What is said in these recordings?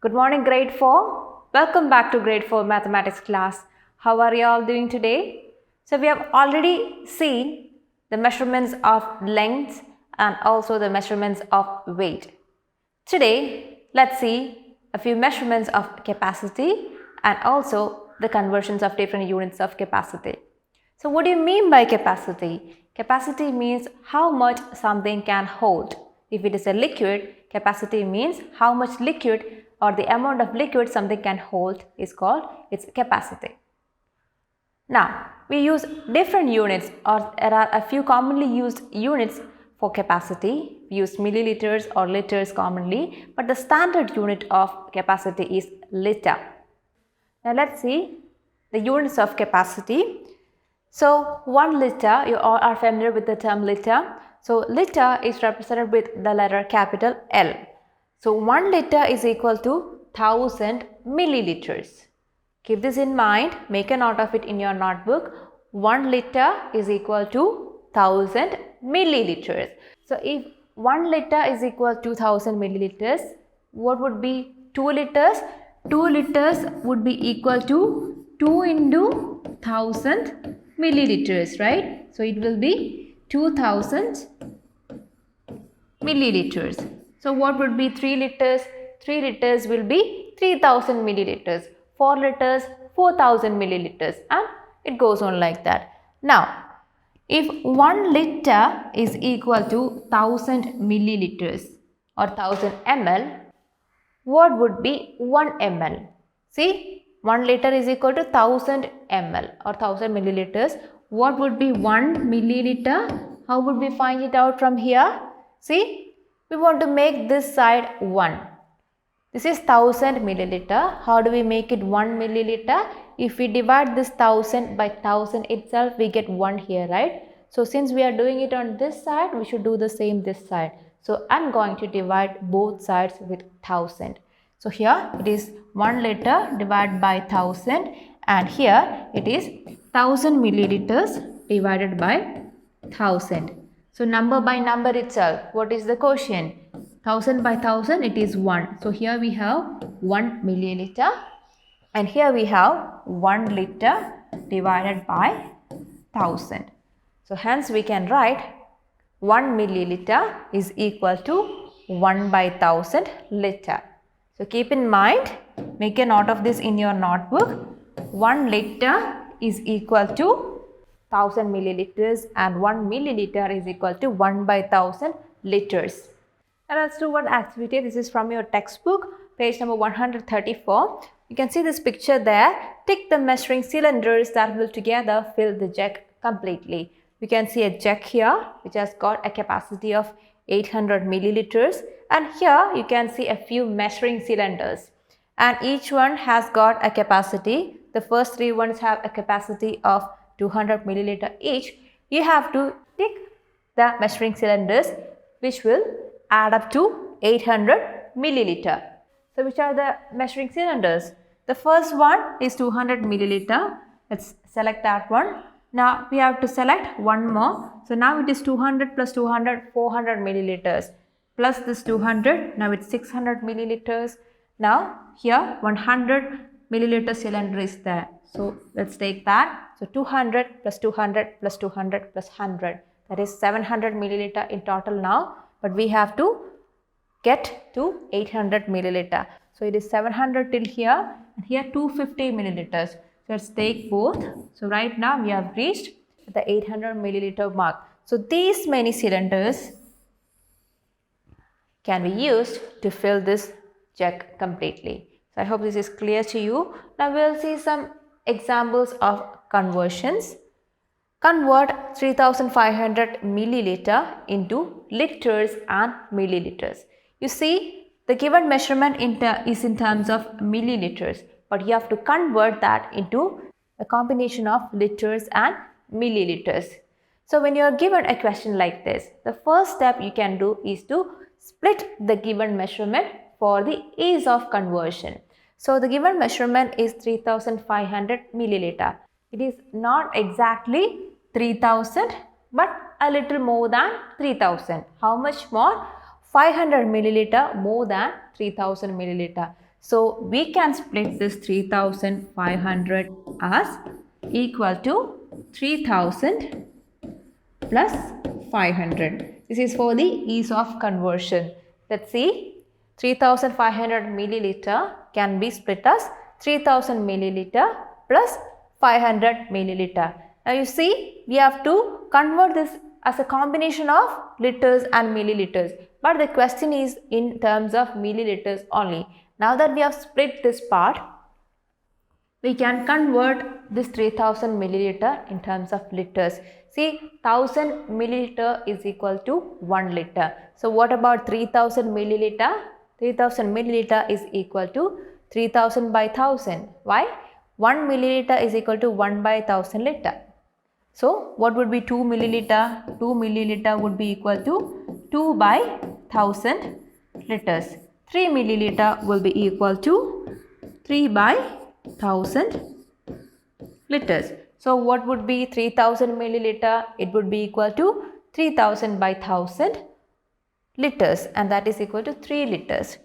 Good morning, grade 4. Welcome back to grade 4 mathematics class. How are you all doing today? So we have already seen the measurements of length and also the measurements of weight. Today, let's see a few measurements of capacity and also the conversions of different units of capacity. So what do you mean by capacity? Capacity means how much something can hold. If it is a liquid, capacity means how much liquid or the amount of liquid something can hold is called its capacity. Now, we use different units, or there are a few commonly used units for capacity. We use milliliters or liters commonly, but the standard unit of capacity is liter. Now, let's see the units of capacity. So, 1 liter, you all are familiar with the term liter. So, liter is represented with the letter capital L. So, 1 liter is equal to 1000 milliliters. Keep this in mind, make a note of it in your notebook. 1 liter is equal to 1000 milliliters. So, if 1 liter is equal to 1000 milliliters, what would be 2 liters? 2 liters would be equal to 2 into 1000 milliliters, right? So, it will be 2000 milliliters. So, what would be 3 liters? 3 liters will be 3000 milliliters. 4 liters, 4000 milliliters, and it goes on like that. Now, if 1 liter is equal to 1000 milliliters or 1000 ml, what would be 1 ml? See, 1 liter is equal to 1000 ml or 1000 milliliters. What would be 1 milliliter? How would we find it out from here? See, we want to make this side 1. This is 1000 milliliter. How do we make it 1 milliliter? If we divide this 1000 by 1000 itself, we get 1 here, right? So, since we are doing it on this side, we should do the same this side. So, I am going to divide both sides with 1000. So, here it is 1 liter divided by 1000, and here it is 1000 milliliters divided by 1000. So, number by number itself, what is the quotient? 1000 by 1000, it is 1. So, here we have 1 milliliter, and here we have 1 liter divided by 1000. So, hence we can write 1 milliliter is equal to 1 by 1000 liter. So, keep in mind, make a note of this in your notebook. 1 liter is equal to 1000 milliliters and 1 milliliter is equal to 1 by 1000 liters. Now, let's do one activity. This is from your textbook, page number 134. You can see this picture there. Tick the measuring cylinders that will together fill the jug completely. You can see a jug here which has got a capacity of 800 milliliters, and here you can see a few measuring cylinders, and each one has got a capacity. The first 3 ones have a capacity of 200 milliliter each. You have to tick the measuring cylinders which will add up to 800 milliliter. So, which are the measuring cylinders? The first one is 200 milliliter. Let's select that one. Now, we have to select one more. So, now it is 200 plus 200, 400 milliliters. Plus this 200, now it's 600 milliliters. Now, here 100 milliliter cylinder is there. So, let's take that. So, 200 plus 200 plus 200 plus 100. That is 700 milliliter in total now. But we have to get to 800 milliliter. So, it is 700 till here, and here 250 milliliters. So, let's take both. So, right now we have reached the 800 milliliter mark. So, these many cylinders can be used to fill this jug completely. So, I hope this is clear to you. Now, we will see some examples of conversions. Convert 3500 milliliter into liters and milliliters. You see, the given measurement is in terms of milliliters, but you have to convert that into a combination of liters and milliliters. So, when you are given a question like this, the first step you can do is to split the given measurement for the ease of conversion. So, the given measurement is 3500 milliliter. It is not exactly 3000 but a little more than 3000. How much more? 500 milliliter more than 3000 milliliter. So we can split this 3500 as equal to 3000 plus 500. This is for the ease of conversion. Let's see. 3500 milliliter can be split as 3000 milliliter plus 500 milliliter. Now you see, we have to convert this as a combination of liters and milliliters. But the question is in terms of milliliters only. Now that we have split this part, we can convert this 3000 milliliter in terms of liters. See, 1000 milliliter is equal to 1 liter. So what about 3000 milliliter? 3000 milliliter is equal to 3000 by 1000. Why? 1 milliliter is equal to 1 by 1000 liter. So what would be 2 milliliter? 2 milliliter would be equal to 2 by 1000 liters. 3 milliliter will be equal to 3 by 1000 liters. So what would be 3000 milliliter? It would be equal to 3000 by 1000 liters, and that is equal to 3 liters.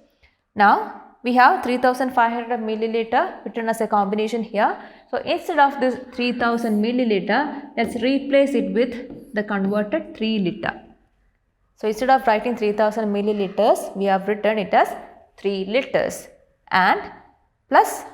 Now we have 3500 milliliter written as a combination here. So instead of this 3000 milliliter, let's replace it with the converted 3 liter. So instead of writing 3000 milliliters, we have written it as 3 liters and plus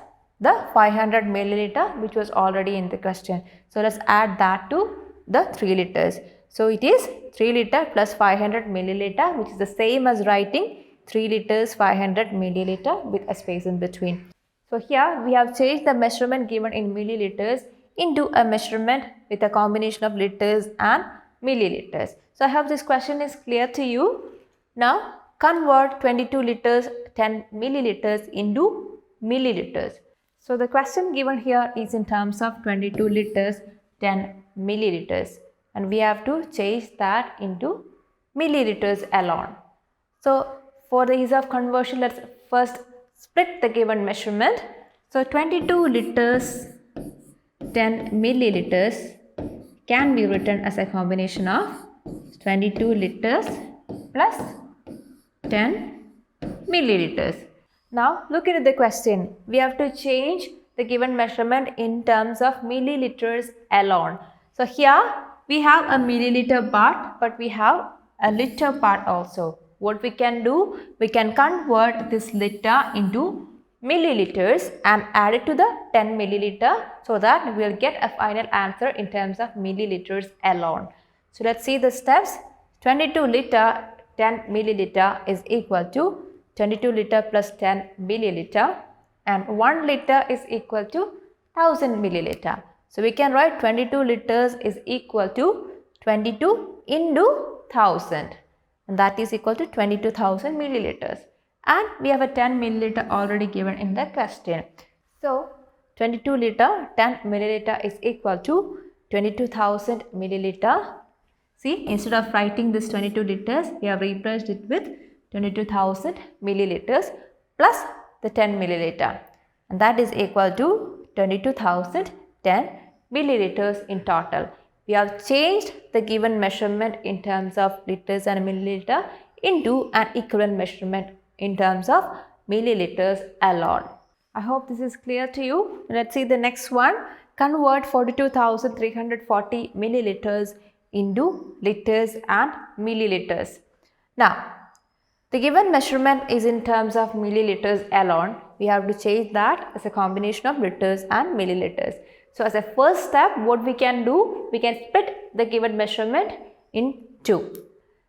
the 500 milliliter which was already in the question. So let's add that to the 3 liters. So it is 3 liter plus 500 milliliter, which is the same as writing 3 liters 500 milliliter with a space in between. So here we have changed the measurement given in milliliters into a measurement with a combination of liters and milliliters. So I hope this question is clear to you. Now convert 22 liters 10 milliliters into milliliters. So the question given here is in terms of 22 liters 10 milliliters, and we have to change that into milliliters alone. So for the ease of conversion, let's first split the given measurement. So 22 liters 10 milliliters can be written as a combination of 22 liters plus 10 milliliters. Now look at the question. We have to change the given measurement in terms of milliliters alone. So here we have a milliliter part, but we have a liter part also. What we can do, we can convert this liter into milliliters and add it to the 10 milliliter so that we will get a final answer in terms of milliliters alone. So let's see the steps. 22 liter 10 milliliter is equal to 22 liter plus 10 milliliter, and 1 liter is equal to 1000 milliliter. So we can write 22 liters is equal to 22 into 1000, and that is equal to 22,000 milliliters. And we have a 10 milliliter already given in the question. So 22 liter 10 milliliter is equal to 22,000 milliliter. See, instead of writing this 22 liters, we have replaced it with 22,000 milliliters plus the 10 milliliter, and that is equal to 22,010 milliliters in total. We have changed the given measurement in terms of liters and milliliter into an equivalent measurement in terms of milliliters alone. I hope this is clear to you. Let's see the next one. Convert 42,340 milliliters into liters and milliliters. Now, the given measurement is in terms of milliliters alone. We have to change that as a combination of liters and milliliters. So as a first step, what we can do, we can split the given measurement in two.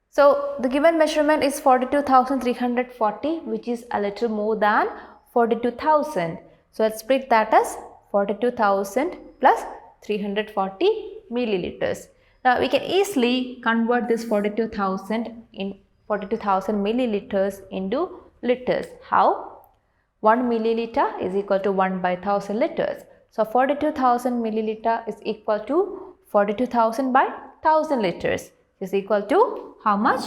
So the given measurement is 42,340, which is a little more than 42,000. So let's split that as 42,000 plus 340 milliliters. Now we can easily convert this 42,000 milliliters into liters. How? 1 milliliter is equal to 1 by 1000 liters. So 42,000 milliliter is equal to 42,000 by 1000 liters. Is equal to how much?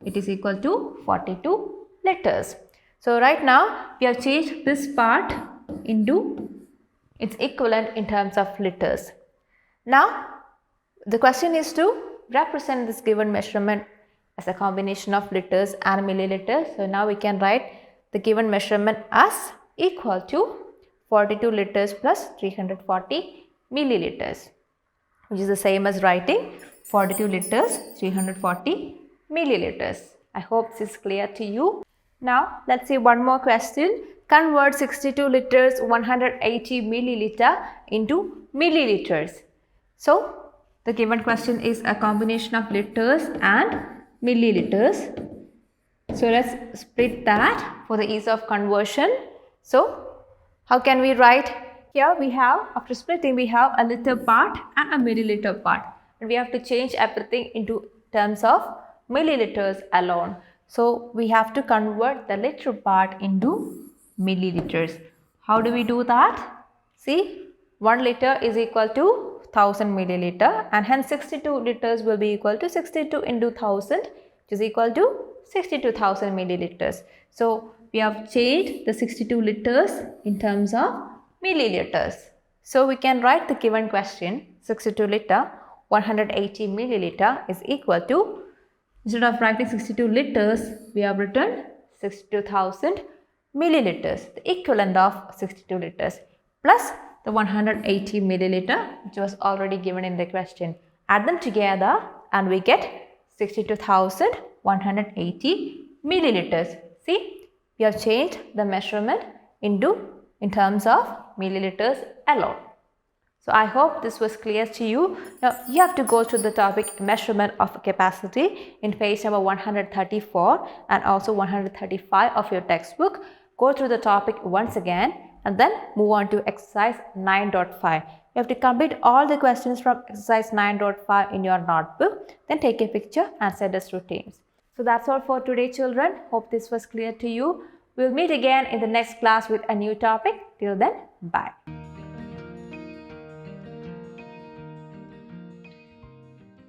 It is equal to 42 liters. So right now we have changed this part into its equivalent in terms of liters. Now the question is to represent this given measurement as a combination of liters and milliliters. So now we can write the given measurement as equal to 42 liters plus 340 milliliters, which is the same as writing 42 liters 340 milliliters. I hope this is clear to you. Now let's see one more question. Convert 62 liters 180 milliliter into milliliters. So the given question is a combination of liters and milliliters. So let's split that for the ease of conversion. So how can we write? Here we have, after splitting, we have a liter part and a milliliter part. And we have to change everything into terms of milliliters alone. So we have to convert the liter part into milliliters. How do we do that? See, 1 liter is equal to 1000 milliliter, and hence 62 liters will be equal to 62 into 1000, which is equal to 62,000 milliliters. So we have changed the 62 liters in terms of milliliters. So we can write the given question, 62 liter 180 milliliter is equal to, instead of writing 62 liters, we have written 62,000 milliliters, the equivalent of 62 liters, plus the 180 milliliter, which was already given in the question. Add them together and we get 62,180 milliliters. See, we have changed the measurement in terms of milliliters alone. So I hope this was clear to you. Now you have to go through the topic measurement of capacity in page number 134 and also 135 of your textbook. Go through the topic once again and then move on to exercise 9.5. You have to complete all the questions from exercise 9.5 in your notebook. Then take a picture and send us routines. So that's all for today, children. Hope this was clear to you. We'll meet again in the next class with a new topic. Till then, bye.